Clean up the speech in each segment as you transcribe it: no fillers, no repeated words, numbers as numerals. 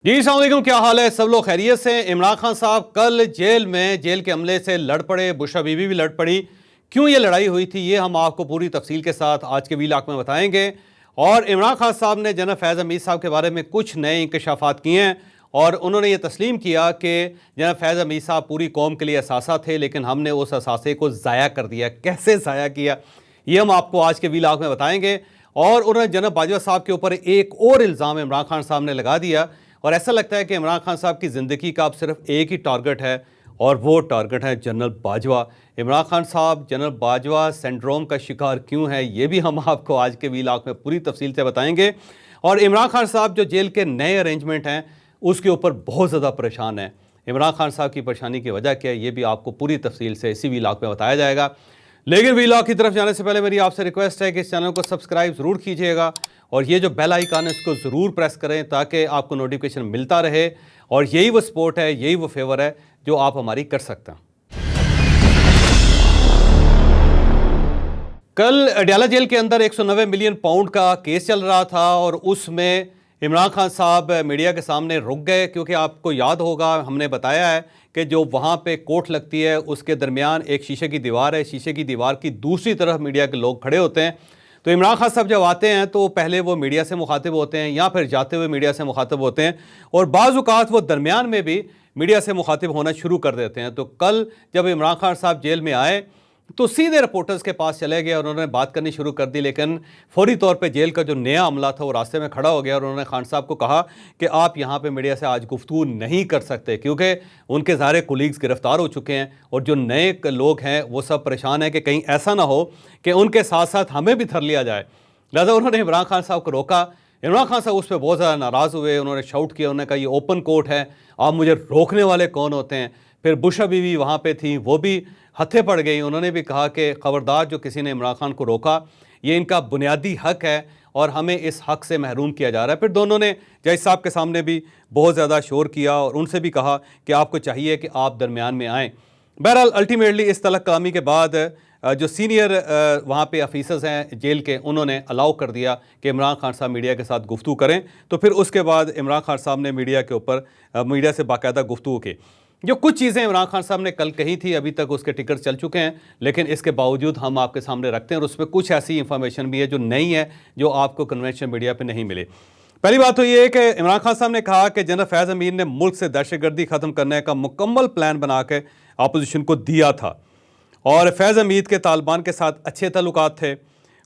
जी अस्सलाम वालेकुम, क्या हाल है? सब लोग खैरियत से? इमरान खान साहब कल जेल के अमले से लड़ पड़े, बुशरा बीबी भी लड़ पड़ी। क्यों ये लड़ाई हुई थी, ये हम आपको पूरी तफसील के साथ आज के वीलॉग में बताएंगे। और इमरान खान साहब ने जनरल फैज़ हमीद साहब के बारे में कुछ नए इंकशाफात किए हैं और उन्होंने ये तस्लीम किया कि जनरल फैज़ हमीद साहब पूरी कौम के लिए असासा थे, लेकिन हमने उस असासे को ज़ाया कर दिया। कैसे ज़ाया किया, ये हम आपको आज के वीलॉग में बताएंगे। और उन्होंने जनरल बाजवा साहब के ऊपर एक और इल्ज़ाम इमरान खान साहब ने लगा दिया और ऐसा लगता है कि इमरान खान साहब की ज़िंदगी का अब सिर्फ एक ही टारगेट है और वो टारगेट है जनरल बाजवा। इमरान खान साहब जनरल बाजवा सिंड्रोम का शिकार क्यों है, ये भी हम आपको आज के वीलॉग में पूरी तफसील से बताएंगे। और इमरान खान साहब जो जेल के नए अरेंजमेंट हैं उसके ऊपर बहुत ज़्यादा परेशान है। इमरान खान साहब की परेशानी की वजह क्या है, ये भी आपको पूरी तफसील से इसी वीलॉग में बताया जाएगा। लेकिन वीलॉग की तरफ जाने से पहले मेरी आपसे रिक्वेस्ट है कि इस चैनल को सब्सक्राइब ज़रूर कीजिएगा और ये जो बेल आइकन है इसको ज़रूर प्रेस करें ताकि आपको नोटिफिकेशन मिलता रहे। और यही वो सपोर्ट है, यही वो फेवर है जो आप हमारी कर सकते हैं। कल अडयाला जेल के अंदर 190 मिलियन पाउंड का केस चल रहा था और उसमें इमरान खान साहब मीडिया के सामने रुक गए, क्योंकि आपको याद होगा हमने बताया है कि जो वहाँ पे कोर्ट लगती है उसके दरमियान एक शीशे की दीवार है। शीशे की दीवार की दूसरी तरफ मीडिया के लोग खड़े होते हैं। तो इमरान खान साहब जब आते हैं तो पहले वो मीडिया से मुखातिब होते हैं या फिर जाते हुए मीडिया से मुखातिब होते हैं और बाज़ औक़ात वो दरमियान में भी मीडिया से मुखातिब होना शुरू कर देते हैं। तो कल जब इमरान खान साहब जेल में आए तो सीधे रिपोर्टर्स के पास चले गए और उन्होंने बात करनी शुरू कर दी, लेकिन फौरी तौर पे जेल का जो नया अमला था वो रास्ते में खड़ा हो गया और उन्होंने खान साहब को कहा कि आप यहाँ पे मीडिया से आज गुफ्तगू नहीं कर सकते, क्योंकि उनके सारे कोलीग्स गिरफ्तार हो चुके हैं और जो नए लोग हैं वो सब परेशान हैं कि कहीं ऐसा ना हो कि उनके साथ साथ हमें भी धर लिया जाए। लिहाजा उन्होंने इमरान खान साहब को रोका। इमरान खान साहब उस पर बहुत ज़्यादा नाराज़ हुए, उन्होंने शाउट किया, उन्होंने कहा ये ओपन कोर्ट है, आप मुझे रोकने वाले कौन होते हैं। फिर बुशरा बीवी वहाँ पे थी, वो भी हत्थे पड़ गई। उन्होंने भी कहा कि ख़बरदार जो किसी ने इमरान खान को रोका, ये इनका बुनियादी हक है और हमें इस हक से महरूम किया जा रहा है। फिर दोनों ने जज साहब के सामने भी बहुत ज़्यादा शोर किया और उनसे भी कहा कि आपको चाहिए कि आप दरमियान में आएँ। बहरहाल अल्टीमेटली इस तलक कलामी के बाद जो सीनियर वहाँ पे ऑफिसर्स हैं जेल के, उन्होंने अलाउ कर दिया कि इमरान खान साहब मीडिया के साथ गुफ्तगू करें। तो फिर उसके बाद इमरान खान साहब ने मीडिया के ऊपर मीडिया से बाकायदा गुफ्तगू की। जो कुछ चीज़ें इमरान खान साहब ने कल कही थी, अभी तक उसके टिकट चल चुके हैं, लेकिन इसके बावजूद हम आपके सामने रखते हैं और उसमें कुछ ऐसी इंफॉर्मेशन भी है जो नई है, जो आपको कन्वेंशनल मीडिया पर नहीं मिली। पहली बात तो ये है कि इमरान खान साहब ने कहा कि जनरल फैज़ हमीद ने मुल्क से दहशतगर्दी ख़त्म करने का मुकम्मल प्लान बना के अपोजिशन को दिया था और फैज़ हमीद के तालिबान के साथ अच्छे ताल्लुकात थे।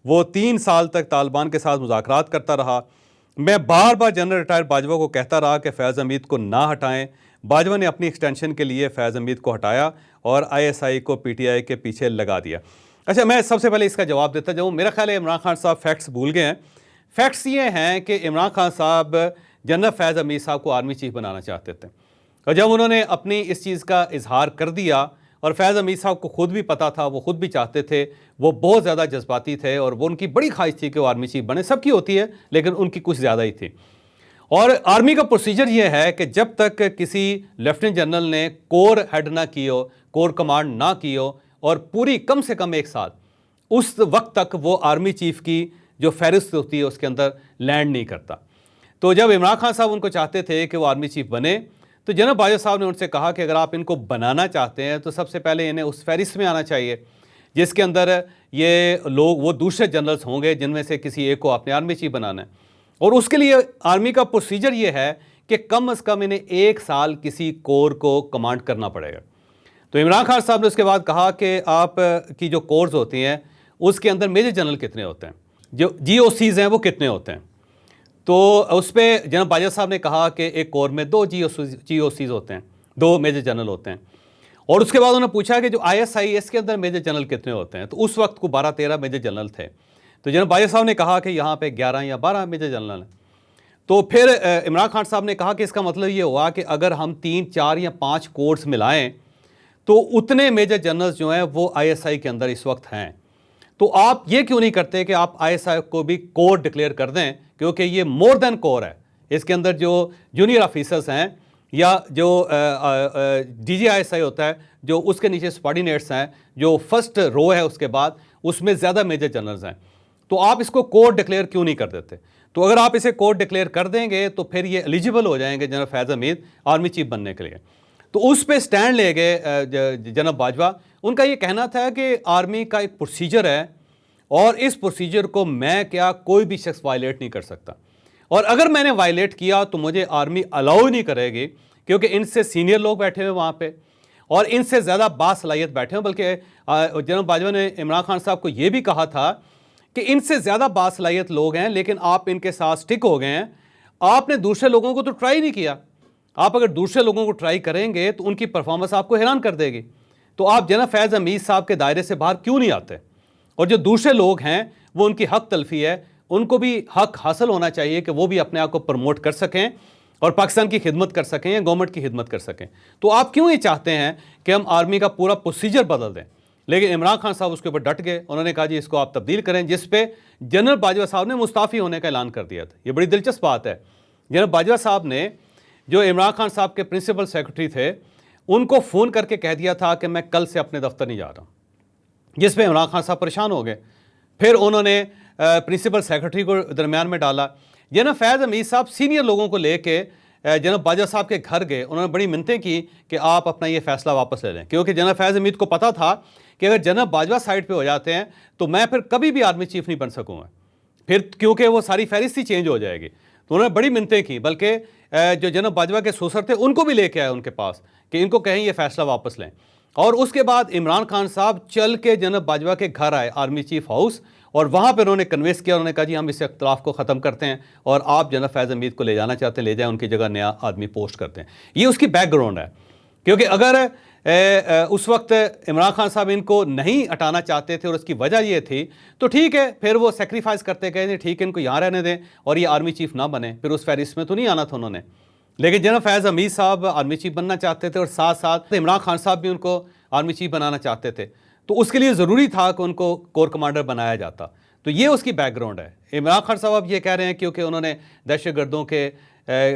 वो 3 साल तक तालिबान के साथ मुज़ाकरात करता रहा। मैं बार बार जनरल रिटायर बाजवा को कहता रहा कि फैज़ हमीद को ना हटाएं। बाजवा ने अपनी एक्सटेंशन के लिए फैज़ हमीद को हटाया और ISI को PTI के पीछे लगा दिया। अच्छा, मैं सबसे पहले इसका जवाब देता जाऊँ। मेरा ख्याल है इमरान खान साहब फैक्ट्स भूल गए हैं। फैक्ट्स ये हैं कि इमरान खान साहब जनरल फैज़ हमीद साहब को आर्मी चीफ बनाना चाहते थे और जब उन्होंने अपनी इस चीज़ का इजहार कर दिया और फैज़ हमीद साहब को खुद भी पता था, वो खुद भी चाहते थे, वो बहुत ज़्यादा जज्बाती थे और वो उनकी बड़ी ख्वाहिश थी कि वो आर्मी चीफ बने। सबकी होती है लेकिन उनकी कुछ ज़्यादा ही थी। और आर्मी का प्रोसीजर ये है कि जब तक किसी लेफ्टिनेंट जनरल ने कोर हेड ना की हो, कोर कमांड ना की हो और पूरी कम से कम 1 साल, उस वक्त तक वो आर्मी चीफ की जो फहरिस्त होती है उसके अंदर लैंड नहीं करता। तो जब इमरान खान साहब उनको चाहते थे कि वो आर्मी चीफ बने, तो जनरल बाजवा साहब ने उनसे कहा कि अगर आप इनको बनाना चाहते हैं तो सबसे पहले इन्हें उस फहरिस्त में आना चाहिए जिसके अंदर ये लोग, वो दूसरे जनरल्स होंगे जिनमें से किसी एक को आपने आर्मी चीफ बनाना है। और उसके लिए आर्मी का प्रोसीजर ये है कि कम अज़ कम इन्हें 1 साल किसी कोर को कमांड करना पड़ेगा। तो इमरान खान साहब ने उसके बाद कहा कि आप की जो कोर्स होती हैं उसके अंदर मेजर जनरल कितने होते हैं, जो GOCs हैं वो कितने होते हैं। तो उस पर जनरल बाजवा साहब ने कहा कि एक कोर में 2 GOCs होते हैं, 2 मेजर जनरल होते हैं। और उसके बाद उन्होंने पूछा कि जो ISIS के अंदर मेजर जनरल कितने होते हैं, तो उस वक्त को 12-13 मेजर जनरल थे। तो जनरल बाजवा साहब ने कहा कि यहाँ पे 11 या 12 मेजर जनरल हैं। तो फिर इमरान खान साहब ने कहा कि इसका मतलब ये हुआ कि अगर हम 3, 4 या 5 कोर्स मिलाएं तो उतने मेजर जनरल्स जो हैं वो ISI के अंदर इस वक्त हैं। तो आप ये क्यों नहीं करते कि आप ISI को भी कोर डिक्लेयर कर दें, क्योंकि ये मोर देन कोर है। इसके अंदर जो जूनियर ऑफिसर्स हैं या जो DGISI होता है, जो उसके नीचे सबॉर्डिनेट्स हैं, जो फर्स्ट रो है उसके बाद, उसमें ज़्यादा मेजर जनरल्स हैं। तो आप इसको कोर डिक्लेयर क्यों नहीं कर देते? तो अगर आप इसे कोर्ट डिक्लेयर कर देंगे तो फिर ये एलिजिबल हो जाएंगे जनरल फैज़ हमीद आर्मी चीफ बनने के लिए। तो उस पे स्टैंड ले गए जनाब बाजवा। उनका ये कहना था कि आर्मी का एक प्रोसीजर है और इस प्रोसीजर को मैं क्या कोई भी शख्स वायलेट नहीं कर सकता, और अगर मैंने वायलेट किया तो मुझे आर्मी अलाउ नहीं करेगी, क्योंकि इनसे सीनियर लोग बैठे हुए वहाँ पे और इनसे ज़्यादा बासलाहियत बैठे हुए। बल्कि जनरल बाजवा ने इमरान खान साहब को ये भी कहा था कि इनसे ज़्यादा बासलाहियत लोग हैं, लेकिन आप इनके साथ स्टिक हो गए हैं। आपने दूसरे लोगों को तो ट्राई नहीं किया। आप अगर दूसरे लोगों को ट्राई करेंगे तो उनकी परफॉर्मेंस आपको हैरान कर देगी। तो आप जनरल फैज़ हमीद साहब के दायरे से बाहर क्यों नहीं आते? और जो दूसरे लोग हैं वो उनकी हक तलफी है, उनको भी हक हासिल होना चाहिए कि वो भी अपने आप को प्रमोट कर सकें और पाकिस्तान की खिदमत कर सकें या गवर्नमेंट की खिदमत कर सकें। तो आप क्यों ये चाहते हैं कि हम आर्मी का पूरा प्रोसीजर बदल दें? लेकिन इमरान खान साहब उसके ऊपर डट गए। उन्होंने कहा जी इसको आप तब्दील करें, जिस पे जनरल बाजवा साहब ने मुस्ताफ़ी होने का ऐलान कर दिया था। ये बड़ी दिलचस्प बात है। जनरल बाजवा साहब ने, जो इमरान खान साहब के प्रिंसिपल सेक्रेटरी थे, उनको फ़ोन करके कह दिया था कि मैं कल से अपने दफ्तर नहीं जा रहा, जिस पे इमरान खान साहब परेशान हो गए। फिर उन्होंने प्रिंसिपल सेक्रेटरी को दरमियान में डाला। जनरल फैज़ हमीद साहब सीनियर लोगों को लेके जनरल बाजवा साहब के घर गए। उन्होंने बड़ी मिन्नतें की कि आप अपना ये फैसला वापस ले लें, क्योंकि जनरल फैज़ हमीद को पता था कि अगर जनरल बाजवा साइड पे हो जाते हैं तो मैं फिर कभी भी आर्मी चीफ नहीं बन सकूँगा, फिर क्योंकि वो सारी फहरिस्त ही चेंज हो जाएगी। तो उन्होंने बड़ी मिन्नतें की, बल्कि जो जनरल बाजवा के सोसर थे उनको भी लेके आए उनके पास कि इनको कहें ये फैसला वापस लें। और उसके बाद इमरान खान साहब चल के जनरल बाजवा के घर आए, आर्मी चीफ हाउस, और वहाँ पर उन्होंने कन्वेंस किया। उन्होंने कहा जी हम इस इख्तलाफ को ख़त्म करते हैं और आप जनरल फैज़ हमीद को ले जाना चाहते हैं, ले जाएं, उनकी जगह नया आदमी पोस्ट करते हैं। ये उसकी बैकग्राउंड है। क्योंकि अगर उस वक्त इमरान खान साहब इनको नहीं हटाना चाहते थे और उसकी वजह ये थी, तो ठीक है, फिर वो सेक्रीफाइस करते गए, ठीक है इनको यहाँ रहने दें और ये आर्मी चीफ ना बने, फिर उस फहरिस्त में तो नहीं आना था उन्होंने। लेकिन जनरल फैज़ हमीद साहब आर्मी चीफ बनना चाहते थे और साथ साथ इमरान खान साहब भी उनको आर्मी चीफ बनाना चाहते थे, तो उसके लिए ज़रूरी था कि उनको कोर कमांडर बनाया जाता। तो ये उसकी बैकग्राउंड है। इमरान खान साहब अब ये कह रहे हैं क्योंकि उन्होंने दहशतगर्दों के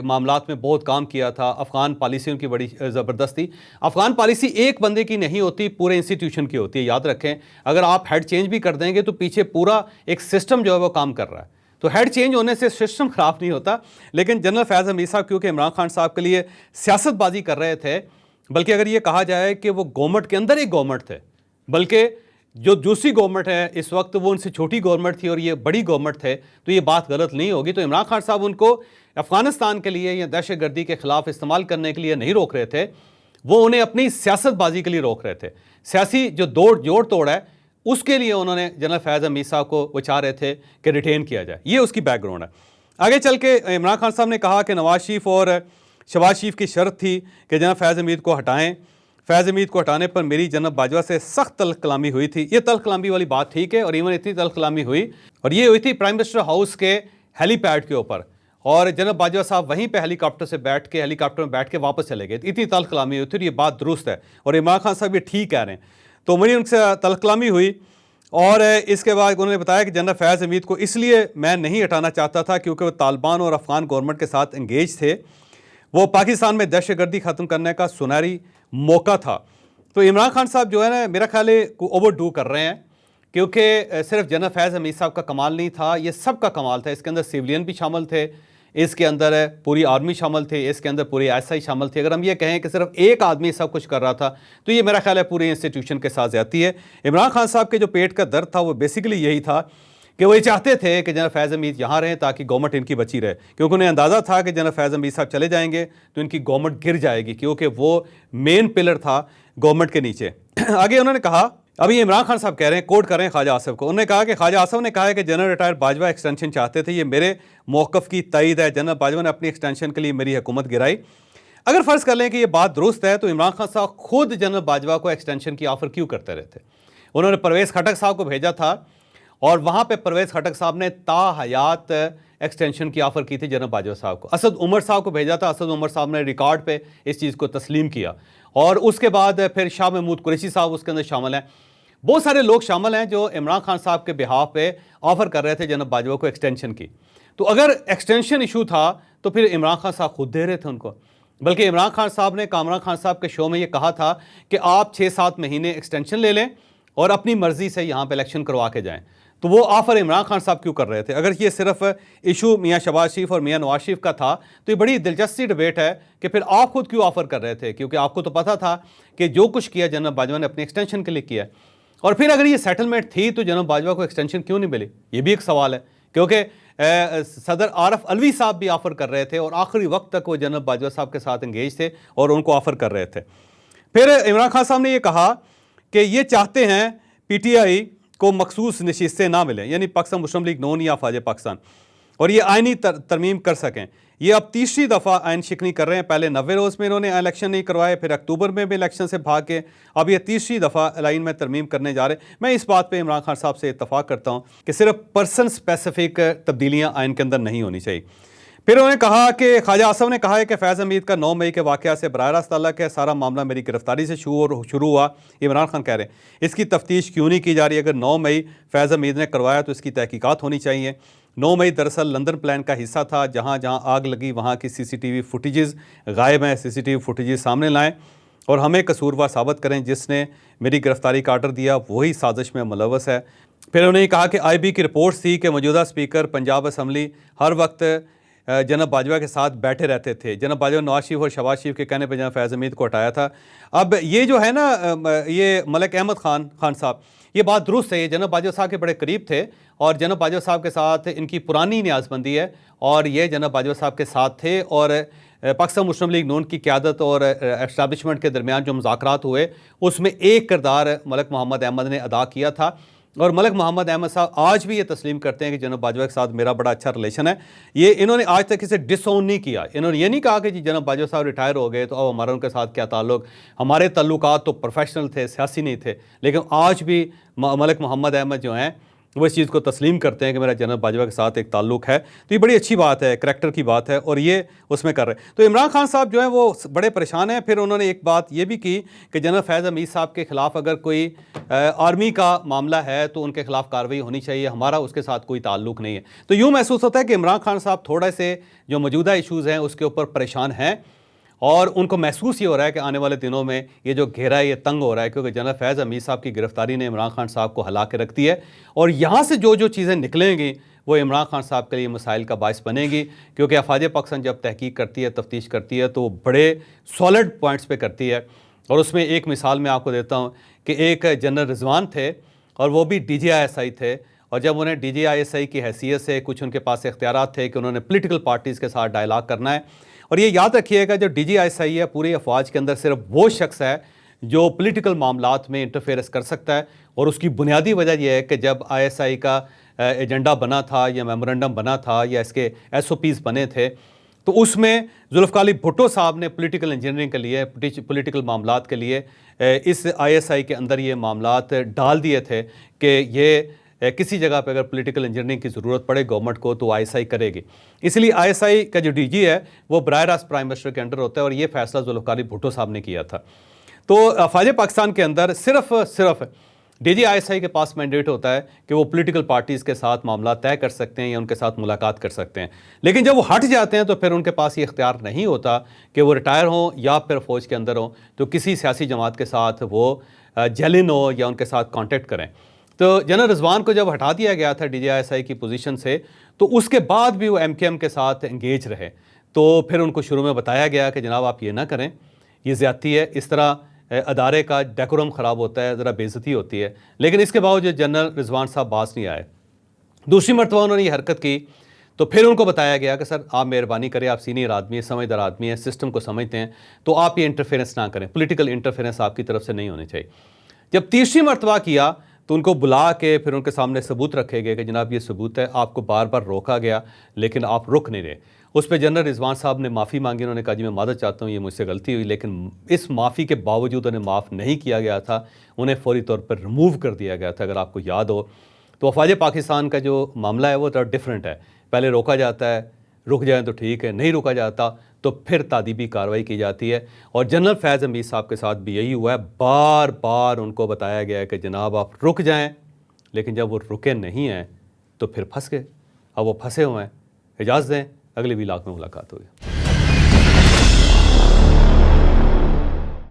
मामलात में बहुत काम किया था, अफ़गान पॉलिसी उनकी बड़ी ज़बरदस्त थी। अफ़गान पॉलिसी एक बंदे की नहीं होती, पूरे इंस्टीट्यूशन की होती है, याद रखें। अगर आप हेड चेंज भी कर देंगे तो पीछे पूरा एक सिस्टम जो है वो काम कर रहा है। तो हेड चेंज होने से सिस्टम ख़राब नहीं होता। लेकिन जनरल फैज़ हमीद साहब क्योंकि इमरान खान साहब के लिए सियासतबाजी कर रहे थे, बल्कि अगर ये कहा जाए कि वो गवर्नमेंट के अंदर एक गवर्नमेंट थे, बल्कि जो दूसरी गवर्नमेंट है इस वक्त वो उनसे छोटी गवर्नमेंट थी और ये बड़ी गवर्नमेंट थे, तो ये बात गलत नहीं होगी। तो इमरान खान साहब उनको अफ़गानिस्तान के लिए या दहशतगर्दी के ख़िलाफ़ इस्तेमाल करने के लिए नहीं रोक रहे थे, वो उन्हें अपनी सियासतबाजी के लिए रोक रहे थे। सियासी जो जोड़ तोड़ है उसके लिए उन्होंने जनरल फैज़ हमीद साहब को वो चाह रहे थे कि रिटेन किया जाए। ये उसकी बैकग्राउंड है। आगे चल के इमरान खान साहब ने कहा कि नवाज शरीफ और शहबाज शरीफ की शर्त थी कि जनरल फैज़ हमीद को हटाएं। फैज़ हमीद को हटाने पर मेरी जनरल बाजवा से सख्त तल्ख कलामी हुई थी। ये तल्ख कलामी वाली बात ठीक है, और इवन इतनी तल्ख कलामी हुई, और ये हुई थी प्राइम मिनिस्टर हाउस के हेलीपैड के ऊपर, और जनरल बाजवा साहब वहीं पे हेलीकॉप्टर में बैठ के वापस चले गए। इतनी तल्ख कलामी हुई थी, ये बात दुरुस्त है और इमरान खान साहब ये ठीक कह रहे हैं। तो मेरी उनसे तल्ख कलामी हुई, और इसके बाद उन्होंने बताया कि जनरल फैज़ हमीद को इसलिए मैं नहीं हटाना चाहता था क्योंकि वो तालिबान और अफ़गान गवर्नमेंट के साथ इंगेज थे। वो पाकिस्तान में दहशतगर्दी ख़त्म करने का सुनहरी मौका था। तो इमरान खान साहब जो है ना, मेरा ख्याल है ओवर डू कर रहे हैं, क्योंकि सिर्फ जनरल फैज़ हमीद साहब का कमाल नहीं था, ये सब का कमाल था। इसके अंदर सिविलियन भी शामिल थे, इसके अंदर पूरी आर्मी शामिल थे, इसके अंदर पूरी एसआई शामिल थी। अगर हम ये कहें कि सिर्फ एक आदमी सब कुछ कर रहा था तो ये मेरा ख्याल है पूरी इंस्टीट्यूशन के साथ ज़्यादती है। इमरान खान साहब के जो पेट का दर्द था वो बेसिकली यही था कि वो ये चाहते थे कि जनरल फैज़ हमीद यहाँ रहें ताकि गवर्नमेंट इनकी बची रहे, क्योंकि उन्हें अंदाज़ा था कि जनरल फैज़ हमीद साहब चले जाएंगे तो इनकी गवर्नमेंट गिर जाएगी, क्योंकि वो मेन पिलर था गवर्नमेंट के नीचे। आगे उन्होंने कहा, अभी इमरान खान साहब कह रहे हैं, कोट कर रहे हैं ख्वाजा आसिफ को, उन्होंने कहा कि ख्वाजा आसिफ ने कहा है कि जनरल रिटायर बाजवा एक्सटेंशन चाहते थे, ये मेरे मौक़िफ़ की तईद है। जनरल बाजवा ने अपनी एक्सटेंशन के लिए मेरी हुकूमत गिराई। अगर फ़र्ज़ कर लें कि ये बात दुरुस्त है तो इमरान खान साहब खुद जनरल बाजवा को एक्सटेंशन की ऑफ़र क्यों करते रहे थे? उन्होंने परवेज़ खटक साहब को भेजा था और वहाँ पे परवेज़ खटक साहब ने ताहयात एक्सटेंशन की ऑफ़र की थी जनरल बाजवा साहब को। असद उमर साहब को भेजा था, असद उमर साहब ने रिकॉर्ड पे इस चीज़ को तस्लीम किया, और उसके बाद फिर शाह महमूद कुरैशी साहब उसके अंदर शामिल हैं। बहुत सारे लोग शामिल हैं जो इमरान खान साहब के बिहाफ पे ऑफ़र कर रहे थे जनरल बाजवा को एक्सटेंशन की। तो अगर एक्सटेंशन इशू था तो फिर इमरान खान साहब खुद दे रहे थे उनको, बल्कि इमरान खान साहब ने कामरान खान साहब के शो में ये कहा था कि आप 6-7 महीने एक्सटेंशन ले लें और अपनी मर्ज़ी से यहाँ पे इलेक्शन करवा के जाएं। तो वो ऑफर इमरान खान साहब क्यों कर रहे थे? अगर ये सिर्फ इशू मियां शहबाज शरीफ और मियां नवाज शरीफ का था तो ये बड़ी दिलचस्प डिबेट है कि फिर आप खुद क्यों ऑफर कर रहे थे, क्योंकि आपको तो पता था कि जो कुछ किया जनरल बाजवा ने अपने एक्सटेंशन के लिए किया। और फिर अगर ये सेटलमेंट थी तो जनरल बाजवा को एक्सटेंशन क्यों नहीं मिली, ये भी एक सवाल है, क्योंकि सदर आरफ अलवी साहब भी ऑफर कर रहे थे और आखिरी वक्त तक वो जनरल बाजवा साहब के साथ इंगेज थे और उनको ऑफर कर रहे थे। फिर इमरान खान साहब ने ये कहा कि ये चाहते हैं पीटीआई को मखसूस नशिस्तें ना मिलें, यानी पाकिस्तान मुस्लिम लीग नून या अफवाज पाकिस्तान, और ये आइनी तरमीम कर सकें। ये अब तीसरी दफ़ा आइन शिकनी कर रहे हैं। पहले 90 रोज़ में इन्होंने इलेक्शन नहीं करवाए, फिर अक्टूबर में भी इलेक्शन से भाग के अब ये तीसरी दफ़ा आइन में तरमीम करने जा रहे हैं। मैं इस बात पे इमरान खान साहब से इत्तफाक करता हूँ कि सिर्फ पर्सन स्पेसिफिक तब्दीलियाँ आइन के अंदर नहीं होनी चाहिए। फिर उन्होंने कहा कि ख्वाजा आसफ ने कहा है कि फैज़ हमीद का 9 मई के वाक़या से बराह रास्त ताल्लुक़ है, सारा मामला मेरी गिरफ्तारी से शुरू हुआ। इमरान खान कह रहे हैं इसकी तफ्तीश क्यों नहीं की जा रही? अगर 9 मई फैज़ हमीद ने करवाया तो इसकी तहकीकात होनी चाहिए। 9 मई दरअसल लंदन प्लान का हिस्सा था, जहाँ जहाँ आग लगी वहाँ की CCTV फुटेजेस गायब हैं। CCTV फुटेजेस सामने लाएँ और हमें कसूरवार साबित करें। जिसने मेरी गिरफ्तारी का आर्डर दिया वही साजिश में मुलव्वस है। फिर उन्होंने कहा कि IB की रिपोर्ट थी कि मौजूदा स्पीकर पंजाब असम्बली हर वक्त जनरल बाजवा के साथ बैठे रहते थे। जनरल बाजवा नवाज शरीफ और शहबाज शरीफ के कहने पर जनरल फैज़ हमीद को हटाया था। अब ये जो है ना, ये मलिक अहमद खान साहब, ये बात दुरुस्त है, ये जनरल बाजवा साहब के बड़े करीब थे और जनरल बाजवा साहब के साथ इनकी पुरानी न्याज़बंदी है और ये जनरल बाजवा साहब के साथ थे। और पाकिस्तान मुस्लिम लीग नून की क़यादत और एस्टैब्लिशमेंट के दरमियान जो मुज़ाकरात हुए उसमें एक किरदार मलिक मोहम्मद अहमद ने अदा किया था। और मलिक मोहम्मद अहमद साहब आज भी ये तस्लीम करते हैं कि जनरल बाजवा के साथ मेरा बड़ा अच्छा रिलेशन है। ये इन्होंने आज तक इसे डिसओन नहीं किया। इन्होंने ये नहीं कहा कि जी जनरल बाजवा साहब रिटायर हो गए तो अब हमारा उनके साथ क्या ताल्लुक। हमारे ताल्लुकात तो प्रोफेशनल थे, सियासी नहीं थे। लेकिन आज भी मलिक मोहम्मद अहमद जो हैं वो इस चीज़ को तस्लीम करते हैं कि मेरा जनरल बाजवा के साथ एक ताल्लुक है। तो ये बड़ी अच्छी बात है, करैक्टर की बात है और ये उसमें कर रहे हैं। तो इमरान खान साहब जो हैं वो बड़े परेशान हैं। फिर उन्होंने एक बात ये भी की कि जनरल फैज़ हमीद साहब के ख़िलाफ़ अगर कोई आर्मी का मामला है तो उनके ख़िलाफ़ कार्रवाई होनी चाहिए, हमारा उसके साथ कोई ताल्लुक नहीं है। तो यूँ महसूस होता है कि इमरान खान साहब थोड़े से जो मौजूदा इशूज़ हैं उसके ऊपर परेशान हैं और उनको महसूस ये हो रहा है कि आने वाले दिनों में ये जो घेरा है ये तंग हो रहा है, क्योंकि जनरल फैज़ हमीद साहब की गिरफ्तारी ने इमरान खान साहब को हिला के रख दी है और यहाँ से जो चीज़ें निकलेंगी वो इमरान खान साहब के लिए मसाइल का बायस बनेगी। क्योंकि अफवाज पाकिस्तान जब तहकीक करती है, तफ्तीश करती है तो बड़े सॉलिड पॉइंट्स पे करती है। और उसमें एक मिसाल मैं आपको देता हूँ कि एक जनरल रिजवान थे और वो भी DGISI थे और जब उन्हें DGISI की हैसियत से कुछ उनके पास इख्तियारात थे कि उन्होंने पॉलिटिकल पार्टीज़ के साथ डायलॉग करना है। और ये याद रखिएगा जो DGISI है पूरी अफवाज के अंदर सिर्फ वो शख्स है जो पॉलिटिकल मामलात में इंटरफेरेंस कर सकता है। और उसकी बुनियादी वजह यह है कि जब ISI का एजेंडा बना था या मेमोरेंडम बना था या इसके SOPs बने थे तो उसमें जुल्फ़िकार अली भुट्टो साहब ने पॉलिटिकल इंजीनियरिंग के लिए, पॉलिटिकल मामलात के लिए इस ISI के अंदर ये मामलात डाल दिए थे कि ये किसी जगह पे अगर पॉलिटिकल इंजीनियरिंग की ज़रूरत पड़े गवर्नमेंट को तो ISI करेगी। इसलिए ISI का जो DG है वो बराह रास्त प्राइम मिनिस्टर के अंडर होता है और ये फैसला जुल्फ़िकार अली भुट्टो साहब ने किया था। तो अफवाज पाकिस्तान के अंदर सिर्फ DGISI के पास मैंडेट होता है कि वो पॉलिटिकल पार्टीज़ के साथ मामला तय कर सकते हैं या उनके साथ मुलाकात कर सकते हैं। लेकिन जब वो हट जाते हैं तो फिर उनके पास ये इख्तियार नहीं होता कि वो रिटायर हों या फिर फ़ौज के अंदर हों तो किसी सियासी जमात के साथ वो जेलिन हो या उनके साथ कॉन्टेक्ट करें। तो जनरल रिजवान को जब हटा दिया गया था DGISI की पोजीशन से तो उसके बाद भी वो MKM के साथ एंगेज रहे। तो फिर उनको शुरू में बताया गया कि जनाब आप ये ना करें, ये ज़्यादती है, इस तरह अदारे का डेकोरम ख़राब होता है, ज़रा बेइज्जती होती है। लेकिन इसके बावजूद जनरल रिजवान साहब बाज नहीं आए। दूसरी मरतबा उन्होंने ये हरकत की तो फिर उनको बताया गया कि सर आप मेहरबानी करें, आप सीनियर आदमी हैं, समझदार आदमी हैं, सिस्टम को समझते हैं, तो आप ये इंटरफेरेंस ना करें, पॉलिटिकल इंटरफेरेंस आपकी तरफ से नहीं होनी चाहिए। जब तीसरी मरतबा किया तो उनको बुला के फिर उनके सामने सबूत रखे गए कि जनाब ये सबूत है, आपको बार बार रोका गया लेकिन आप रुक नहीं रहे। उस पर जनरल रिजवान साहब ने माफ़ी मांगी। उन्होंने कहा जी मैं मादत चाहता हूँ, ये मुझसे गलती हुई। लेकिन इस माफ़ी के बावजूद उन्हें माफ़ नहीं किया गया था, उन्हें फौरी तौर पर रिमूव कर दिया गया था। अगर आपको याद हो तो अफवाज पाकिस्तान का जो मामला है वो थोड़ा डिफरेंट है। पहले रोका जाता है, रुक जाए तो ठीक है, नहीं रुका जाता तो फिर तादीबी कार्रवाई की जाती है। और जनरल फैज़ हमीद साहब के साथ भी यही हुआ है। बार बार उनको बताया गया है कि जनाब आप रुक जाएं, लेकिन जब वो रुके नहीं हैं तो फिर फंस गए। अब वो फंसे हुए हैं। इजाज़त दें, अगले व्लॉग में मुलाकात होगी।